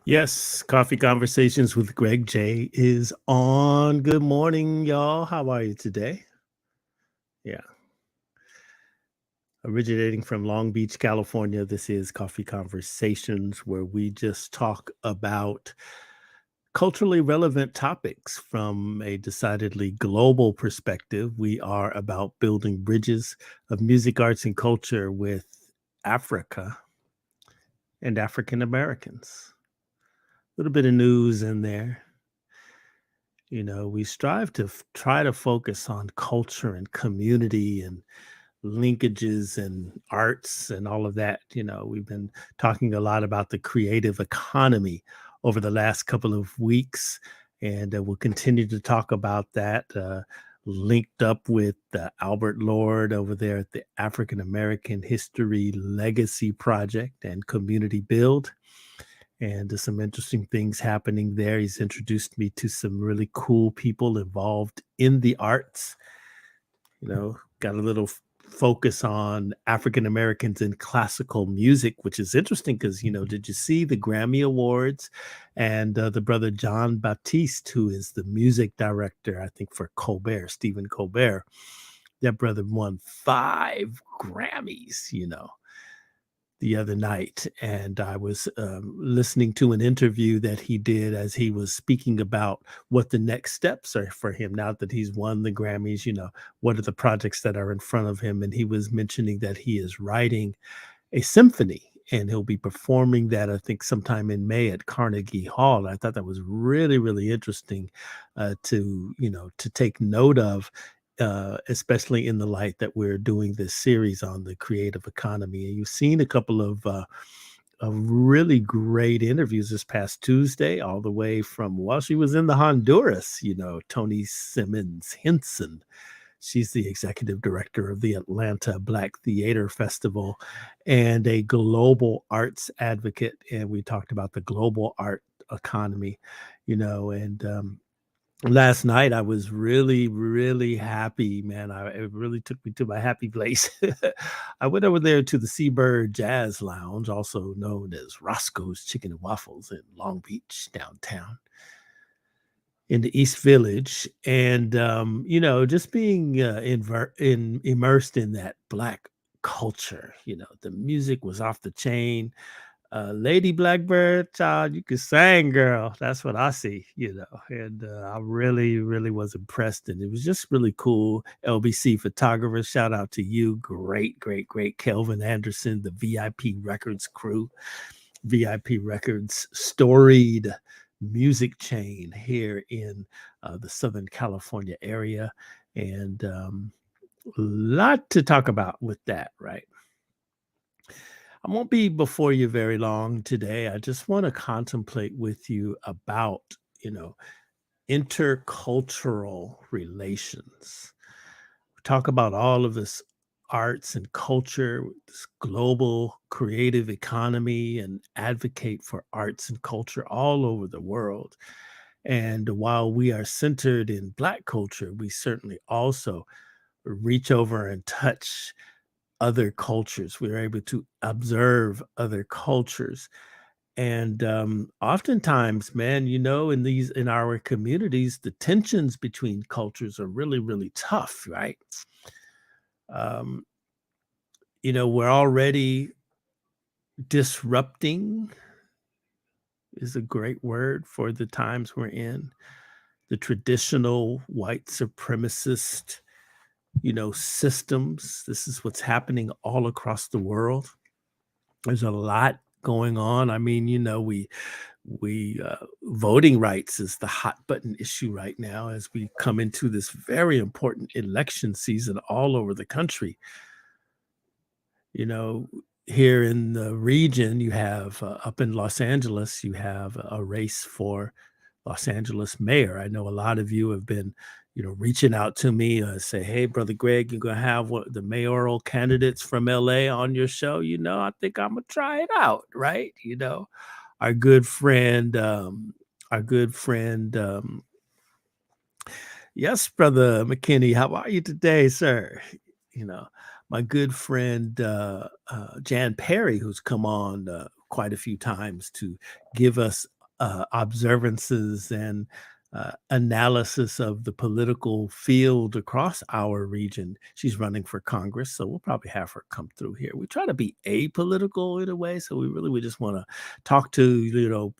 Yes, Coffee Conversations with Greg J is on. Good morning, y'all. How are you today? Yeah, originating from Long Beach, California, this is Coffee Conversations, where we just talk about culturally relevant topics from a decidedly global perspective. We are about building bridges of music, arts, and culture with Africa and African Americans. A little bit of news in there. We strive to try to focus on culture and community and linkages and arts and all of that. We've been talking a lot about the creative economy over the last couple of weeks, and we'll continue to talk about that. Linked up with Albert Lord over there at the African American History Legacy Project and Community Build, and there's some interesting things happening there. He's introduced me to some really cool people involved in the arts. Got a little focus on African Americans in classical music, which is interesting because, did you see the Grammy Awards? And the brother John Baptiste, who is the music director, I think, for Colbert, Stephen Colbert, that brother won 5 Grammys, the other night, and I was listening to an interview that he did as he was speaking about what the next steps are for him now that he's won the Grammys. What are the projects that are in front of him? And he was mentioning that he is writing a symphony and he'll be performing that, I think, sometime in May at Carnegie Hall. I thought that was really, really interesting to take note of, especially in the light that we're doing this series on the creative economy. And you've seen a couple of really great interviews this past Tuesday, all the way from while she was in the Honduras, Tony Simmons Henson. She's the executive director of the Atlanta Black Theater Festival and a global arts advocate. And we talked about the global art economy, and last night I was really, really happy, man. It really took me to my happy place. I went over there to the Seabird Jazz Lounge, also known as Roscoe's Chicken and Waffles in Long Beach, downtown in the East Village, and just being immersed in that black culture. The music was off the chain. Lady Blackbird, child, you can sing, girl. That's what I see. And I really, really was impressed. And it was just really cool. LBC photographer, shout out to you. Great, great, great. Kelvin Anderson, the VIP Records crew. VIP Records, storied music chain here in the Southern California area. And a lot to talk about with that, right? I won't be before you very long today. I just want to contemplate with you about, you know, intercultural relations. Talk about all of this arts and culture, this global creative economy, and advocate for arts and culture all over the world. And while we are centered in Black culture, we certainly also reach over and touch other cultures. We're able to observe other cultures. And oftentimes, man, in our communities, the tensions between cultures are really, really tough, right? Um, we're already disrupting is a great word for the times we're in. The traditional white supremacist, systems. This is what's happening all across the world. There's a lot going on. I mean, we voting rights is the hot button issue right now as we come into this very important election season all over the country. You know, Here in the region, you have up in Los Angeles, you have a race for Los Angeles mayor. I know a lot of you have been, reaching out to me, say, "Hey, brother Greg, you're gonna have the mayoral candidates from LA on your show." I think I'm gonna try it out, right? Our good friend, our good friend, yes, brother McKinney, how are you today, sir? You know, my good friend Jan Perry, who's come on quite a few times to give us observances and analysis of the political field across our region. She's running for Congress, so we'll probably have her come through here. We try to be apolitical in a way, so we just want to talk to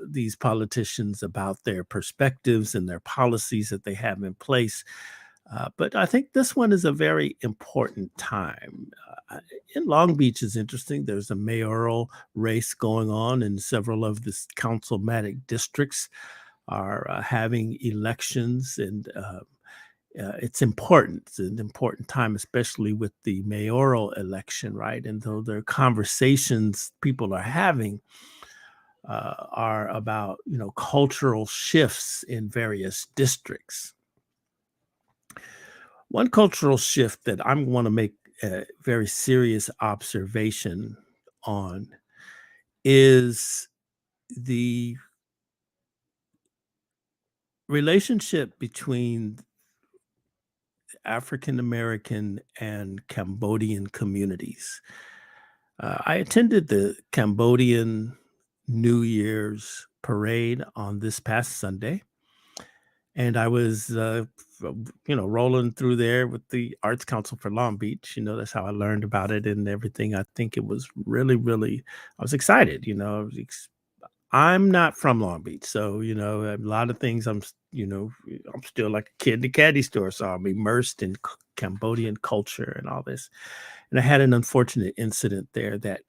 these politicians about their perspectives and their policies that they have in place. But I think this one is a very important time. In Long Beach is interesting. There's a mayoral race going on, and several of the councilmatic districts are having elections, and it's important. It's an important time, especially with the mayoral election, right? And though there are conversations people are having are about cultural shifts in various districts. One cultural shift that I want to make a very serious observation on is the relationship between African American and Cambodian communities. I attended the Cambodian New Year's parade on this past Sunday, and I was, rolling through there with the Arts Council for Long Beach. That's how I learned about it and everything. I think it was really, really, I was excited. I'm not from Long Beach, so a lot of things. I'm still like a kid in the candy store, so I'm immersed in Cambodian culture and all this. And I had an unfortunate incident there that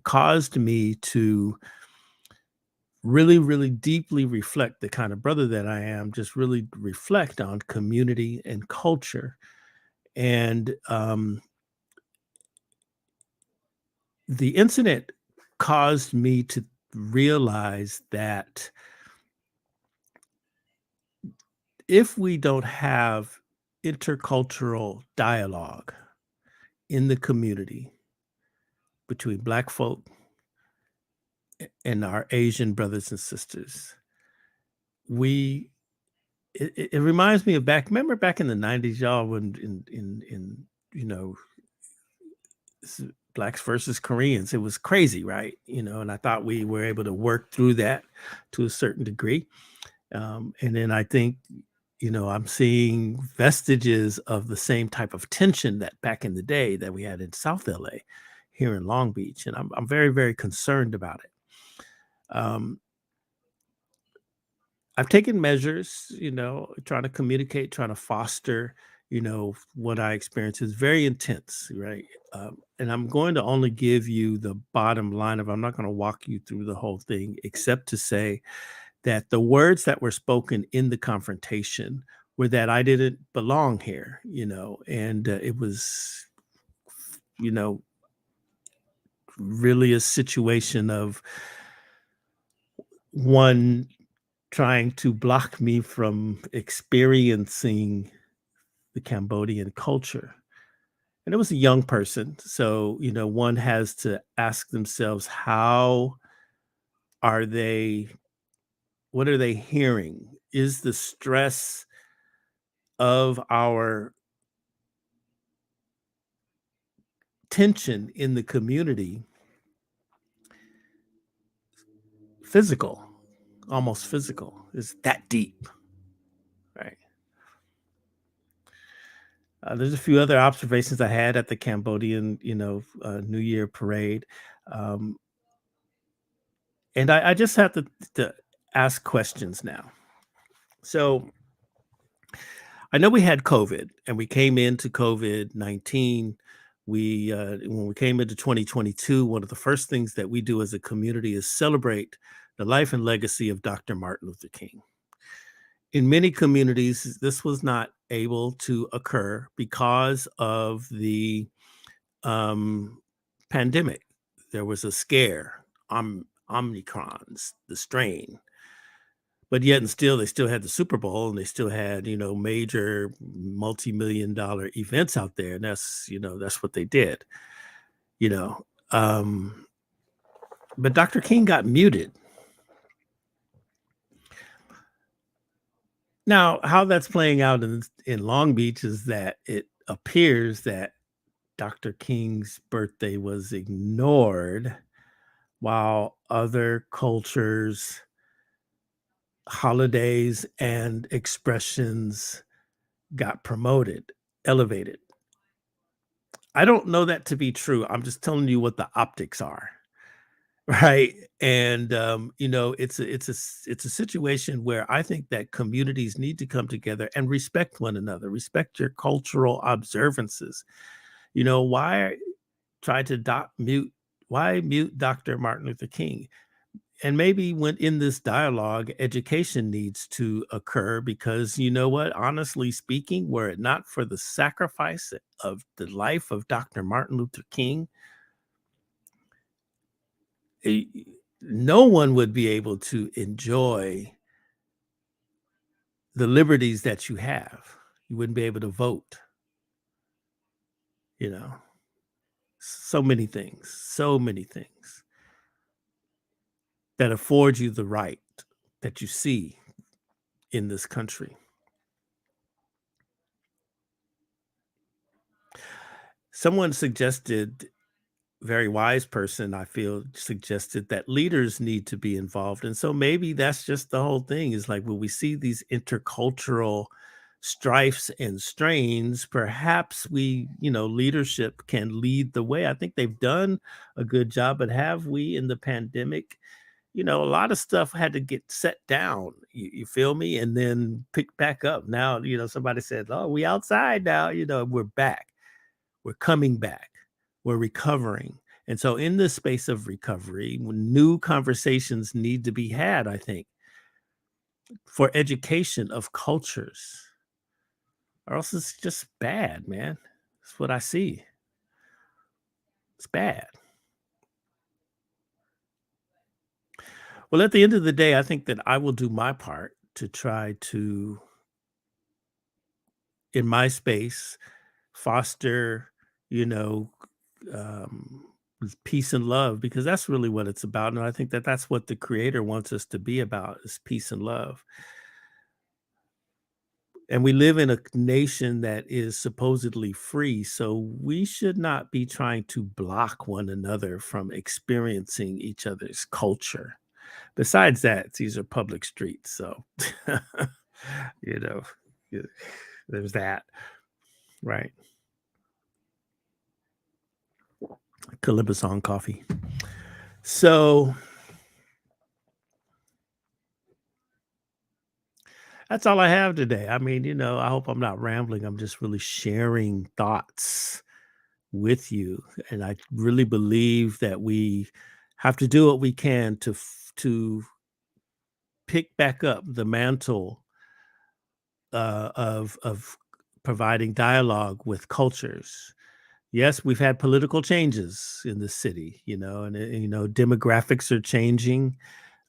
caused me to really, really deeply reflect, the kind of brother that I am, just really reflect on community and culture. And the incident caused me to realize that if we don't have intercultural dialogue in the community between Black folk and our Asian brothers and sisters, we it reminds me of remember back in the 90s, y'all, when in you know s- blacks versus Koreans, it was crazy, right? And I thought we were able to work through that to a certain degree. And then I think, I'm seeing vestiges of the same type of tension that back in the day that we had in South LA here in Long Beach. And I'm very, very concerned about it. Um, I've taken measures, trying to communicate, trying to foster, what I experience is very intense, right? And I'm going to only give you the bottom line of, I'm not going to walk you through the whole thing, except to say that the words that were spoken in the confrontation were that I didn't belong here, and it was, you know, really a situation of one trying to block me from experiencing the Cambodian culture. And it was a young person. So, one has to ask themselves, are they, what are they hearing? Is the stress of our tension in the community physical, almost physical? Is that deep, right? There's a few other observations I had at the Cambodian, New Year parade. Um, and I just have to ask questions now. So I know we had COVID and we came into COVID-19. When we came into 2022, one of the first things that we do as a community is celebrate the life and legacy of Dr. Martin Luther King. In many communities, this was not able to occur because of the um, pandemic. There was a scare, Omicrons, the strain, but yet and still, they still had the Super Bowl and they still had, major multi-million dollar events out there. And that's what they did, you know. Um, but Dr. King got muted. Now, how that's playing out in Long Beach is that it appears that Dr. King's birthday was ignored while other cultures holidays and expressions got promoted, elevated. I don't know that to be true. I'm just telling you what the optics are, right? And it's a situation where I think that communities need to come together and respect one another, respect your cultural observances. Why try to mute? Why mute Dr. Martin Luther King? And maybe when in this dialogue, education needs to occur because you know what? Honestly speaking, were it not for the sacrifice of the life of Dr. Martin Luther King, eh, no one would be able to enjoy the liberties that you have. You wouldn't be able to vote, you know, so many things that afford you the right that you see in this country. Someone suggested very wise person, I feel, suggested that leaders need to be involved. And so maybe that's just the whole thing is like when we see these intercultural strifes and strains, perhaps leadership can lead the way. I think they've done a good job, but have we in the pandemic? A lot of stuff had to get set down. You feel me? And then pick back up. Now, somebody said, oh, we outside now, we're back. We're coming back. We're recovering. And so in this space of recovery, when new conversations need to be had, I think, for education of cultures, or else it's just bad, man. That's what I see. It's bad. Well, at the end of the day, I think that I will do my part to try to, in my space, foster, you know, um, peace and love because that's really what it's about. And I think that that's what the creator wants us to be about is peace and love. And we live in a nation that is supposedly free, so we should not be trying to block one another from experiencing each other's culture. Besides that, these are public streets, so you know, yeah, there's that, right? Columbus on coffee. So that's all I have today. I mean, I hope I'm not rambling. I'm just really sharing thoughts with you, and I really believe that we have to do what we can to pick back up the mantle of providing dialogue with cultures. Yes, we've had political changes in the city, demographics are changing.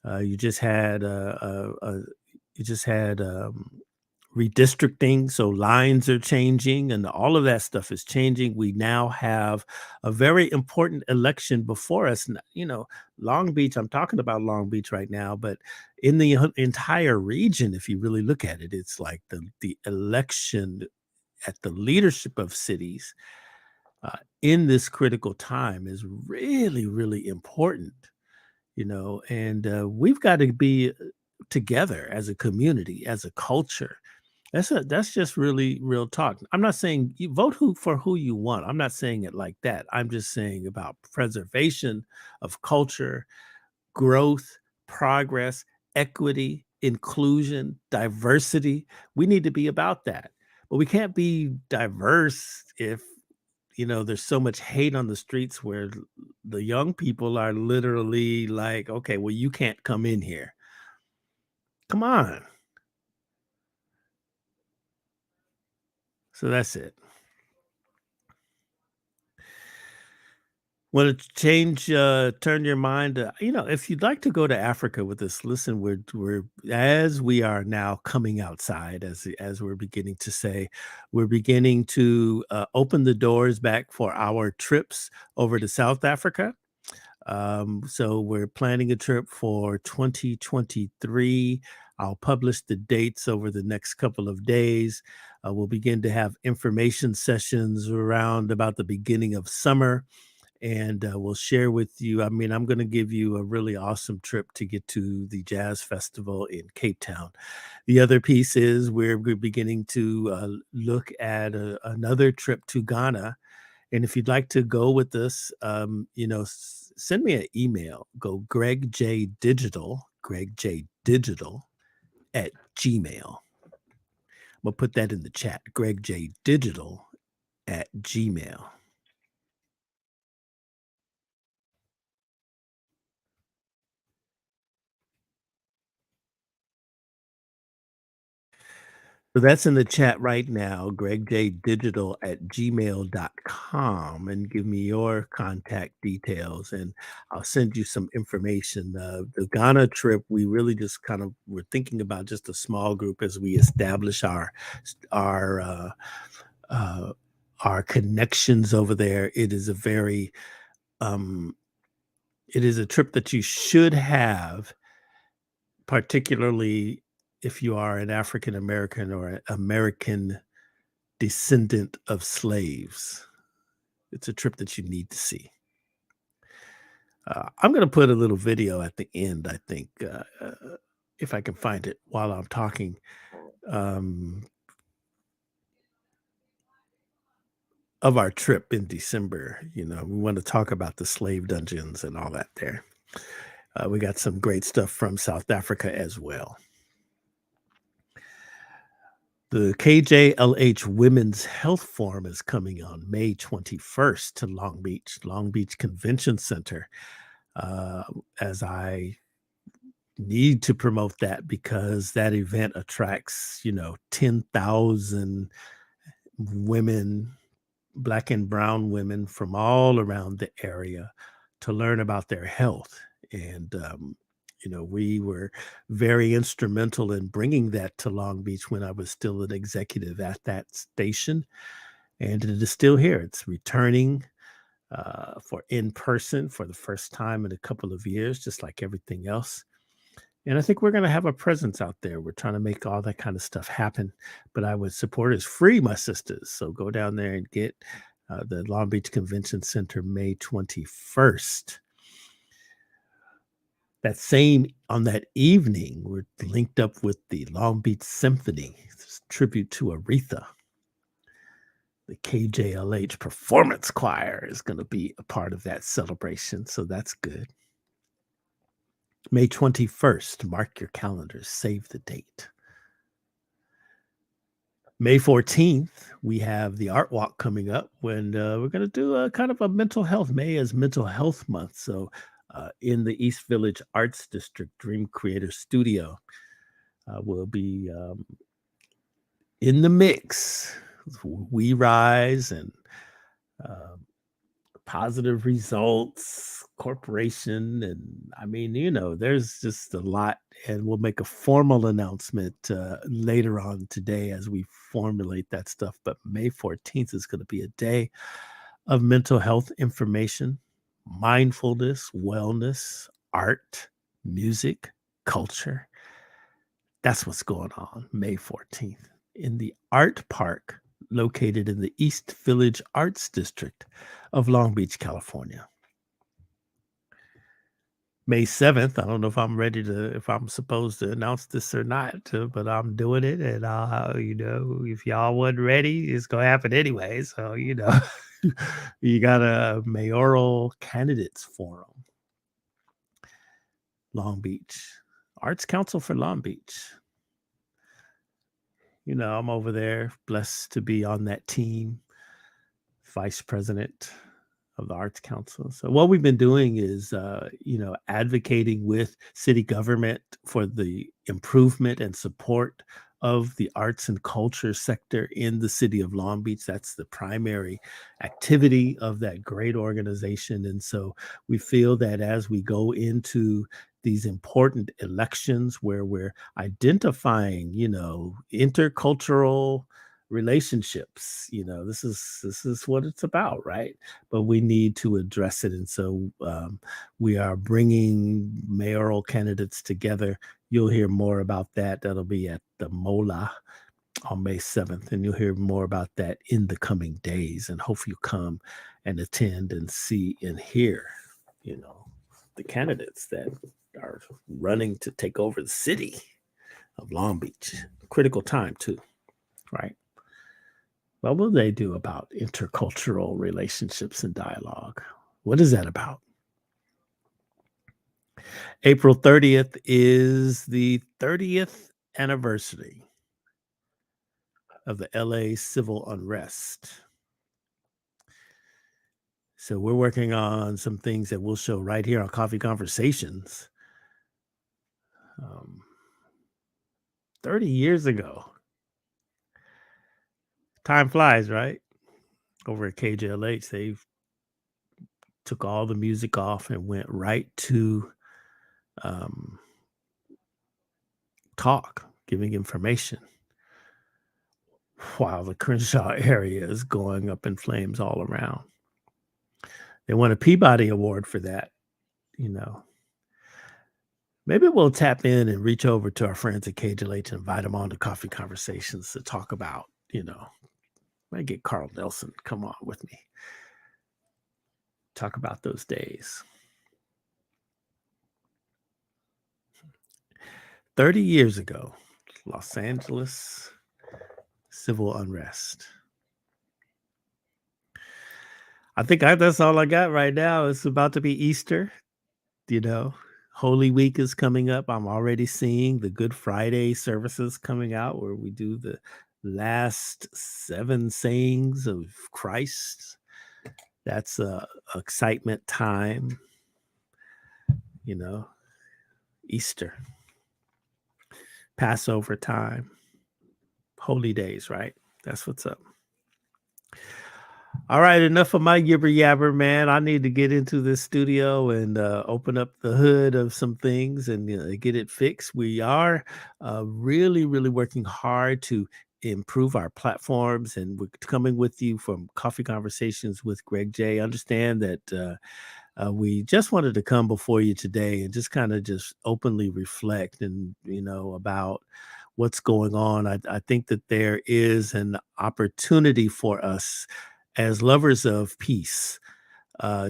You just had you just had redistricting, so lines are changing, and all of that stuff is changing. We now have a very important election before us. Long Beach. I'm talking about Long Beach right now, but in the entire region, if you really look at it, it's like the election at the leadership of cities in this critical time is really, really important, and we've got to be together as a community, as a culture. That's just really real talk. I'm not saying you vote for who you want. I'm not saying it like that. I'm just saying about preservation of culture, growth, progress, equity, inclusion, diversity. We need to be about that. But we can't be diverse if there's so much hate on the streets where the young people are literally like, okay, well, you can't come in here. Come on. So that's it. Want to change, turn your mind to, if you'd like to go to Africa with us, listen, we're as we are now coming outside, as we're beginning to say, we're beginning to open the doors back for our trips over to South Africa. So we're planning a trip for 2023. I'll publish the dates over the next couple of days. We'll begin to have information sessions around about the beginning of summer and we'll share with you. I mean, I'm going to give you a really awesome trip to get to the jazz festival in Cape Town. The other piece is we're beginning to look at another trip to Ghana, and if you'd like to go with us, send me an email. Go Greg J Digital at Gmail. We'll put that in the chat. Greg J Digital at Gmail. So that's in the chat right now, gregdigital at gmail.com, and give me your contact details and I'll send you some information. The Ghana trip, we really just kind of were thinking about just a small group as we establish our uh, our connections over there. Um, it is a trip that you should have, particularly if you are an African American or an American descendant of slaves. It's a trip that you need to see. I'm going to put a little video at the end, I think, if I can find it while I'm talking, um, of our trip in December. You know, we want to talk about the slave dungeons and all that there. We got some great stuff from South Africa as well. The KJLH Women's Health Forum is coming on May 21st to Long Beach Convention Center. Uh, as I need to promote that because that event attracts, 10,000 women, black and brown women from all around the area to learn about their health. And, we were very instrumental in bringing that to Long Beach when I was still an executive at that station. And it is still here. It's returning for in person for the first time in a couple of years, just like everything else. And I think we're going to have a presence out there. We're trying to make all that kind of stuff happen. But I would support is free, my sisters. So go down there and get the Long Beach Convention Center May 21st. That same on that evening, we're linked up with the Long Beach Symphony. It's a tribute to Aretha. The KJLH Performance Choir is going to be a part of that celebration. So that's good. May 21st, mark your calendars, save the date. May 14th, we have the Art Walk coming up when we're going to do a kind of a mental health. May is Mental Health Month. So, in the East Village Arts District, Dream Creator Studio will be in the mix. We Rise and um Positive Results Corporation. And I mean, there's just a lot. And we'll make a formal announcement later on today as we formulate that stuff. But May 14th is going to be a day of mental health information, mindfulness, wellness, art, music, culture. That's what's going on May 14th in the Art Park located in the East Village Arts District of Long Beach, California. May 7th, I don't know if I'm supposed to announce this or not, but I'm doing it. And, if y'all wasn't ready, it's going to happen anyway. So, you got a mayoral candidates forum, Long Beach, Arts Council for Long Beach. I'm over there, blessed to be on that team, vice president of the Arts Council. So what we've been doing is, advocating with city government for the improvement and support of the arts and culture sector in the city of Long Beach. That's the primary activity of that great organization. And so we feel that as we go into these important elections where we're identifying, intercultural relationships, this is what it's about, right? But we need to address it. And so we are bringing mayoral candidates together. You'll hear more about that. That'll be at the MOLA on May 7th. And you'll hear more about that in the coming days. And hope you come and attend and see and hear, you know, the candidates that are running to take over the city of Long Beach. Critical time, too, right? What will they do about intercultural relationships and dialogue? What is that about? April 30th is the 30th anniversary of the LA civil unrest. So we're working on some things that we'll show right here on Coffee Conversations. 30 years ago. Time flies, right? Over at KJLH, they took all the music off and went right to um, talk, giving information, while the Crenshaw area is going up in flames all around. They won a Peabody Award for that, you know. Maybe we'll tap in and reach over to our friends at KJLH and invite them on to Coffee Conversations to talk about, you know, might get Carl Nelson come on with me. Talk about those days. 30 years ago, Los Angeles civil unrest. I think that's all I got right now. It's about to be Easter, you know. Holy Week is coming up. I'm already seeing the Good Friday services coming out where we do the last 7 sayings of Christ. That's a excitement time, you know. Easter, Passover time, holy days, right? That's what's up. All right, enough of my gibber yabber, man. I need to get into this studio and open up the hood of some things and get it fixed. We are really, really working hard to improve our platforms, and we're coming with you from Coffee Conversations with Greg J. Understand that we just wanted to come before you today and just kind of just openly reflect and, you know, about what's going on. I think that there is an opportunity for us as lovers of peace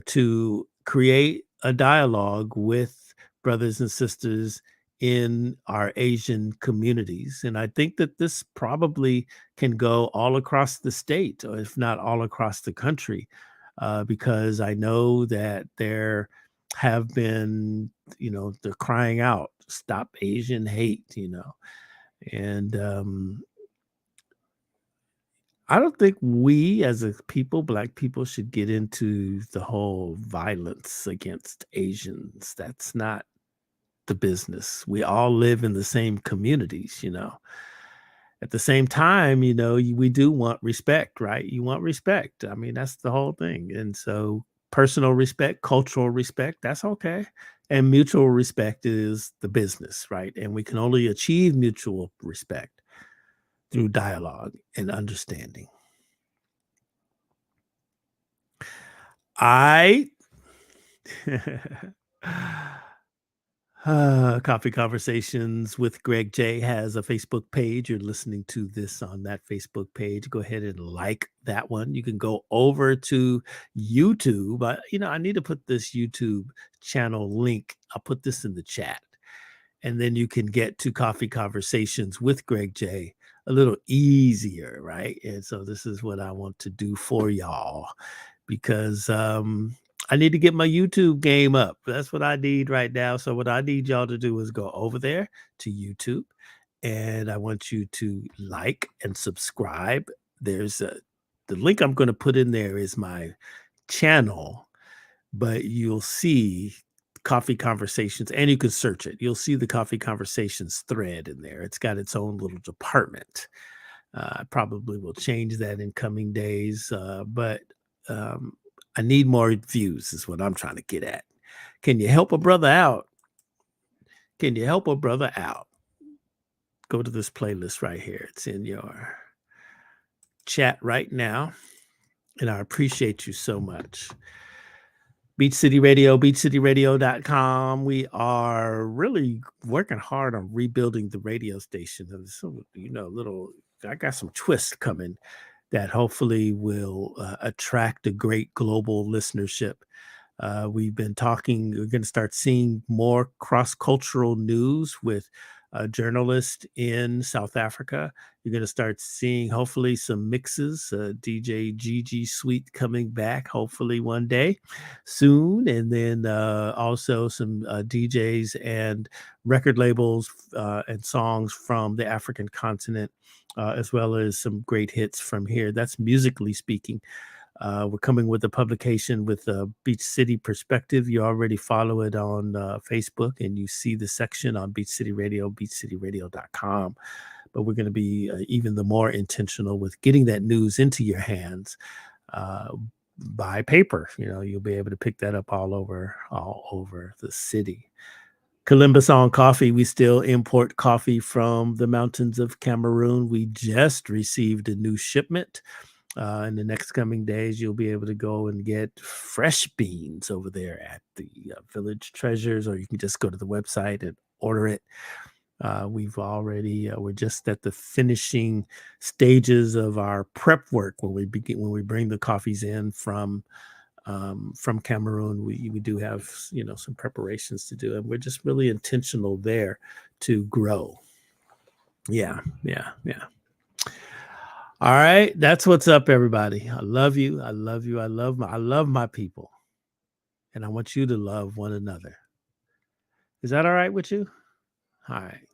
to create a dialogue with brothers and sisters in our Asian communities. And I think that this probably can go all across the state, or if not all across the country, because I know that there have been, you know, they're crying out, stop Asian hate, you know. And I don't think we as a people, Black people, should get into the whole violence against Asians. That's not the business. We all live in the same communities, you know. At the same time, you know, we do want respect, right? You want respect. I mean, that's the whole thing. And so personal respect, cultural respect, that's okay. And mutual respect is the business, right? And we can only achieve mutual respect through dialogue and understanding. I Coffee Conversations with Greg J has a Facebook page. You're listening to this on that Facebook page. Go ahead and like that one. You can go over to YouTube. You know, I need to put this YouTube channel link. I'll put this in the chat. And then you can get to Coffee Conversations with Greg J a little easier, right? And so this is what I want to do for y'all because I need to get my YouTube game up. That's what I need right now. So what I need y'all to do is go over there to YouTube, and I want you to like and subscribe. There's the link I'm going to put in there is my channel, but you'll see Coffee Conversations, and you can search it. You'll see the Coffee Conversations thread in there. It's got its own little department. I probably will change that in coming days, but I need more views is what I'm trying to get at. Can you help a brother out? Can you help a brother out? Go to this playlist right here. It's in your chat right now. And I appreciate you so much. Beach City Radio, beachcityradio.com. We are really working hard on rebuilding the radio station. So, you know, I got some twists coming. that hopefully will attract a great global listenership. We've been talking, we're going to start seeing more cross cultural news with journalists in South Africa. You're going to start seeing, hopefully, some mixes. DJ Gigi Sweet coming back, hopefully, one day soon. And then also some DJs and record labels and songs from the African continent, as well as some great hits from here. That's musically speaking. We're coming with a publication with a Beach City perspective. You already follow it on Facebook and you see the section on Beach City Radio, beachcityradio.com. But we're going to be even the more intentional with getting that news into your hands uh, by paper. You know, you'll be able to pick that up all over the city. Columbus on coffee. We still import coffee from the mountains of Cameroon. We just received a new shipment. In the next coming days, you'll be able to go and get fresh beans over there at the Village Treasures, or you can just go to the website and order it. We're just at the finishing stages of our prep work when we bring the coffees in from Cameroon. We do have, you know, some preparations to do, and we're just really intentional there to grow. Yeah, yeah, yeah. All right, that's what's up, everybody. I love you. I love you. I love my people, and I want you to love one another. Is that all right with you? All right.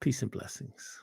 Peace and blessings.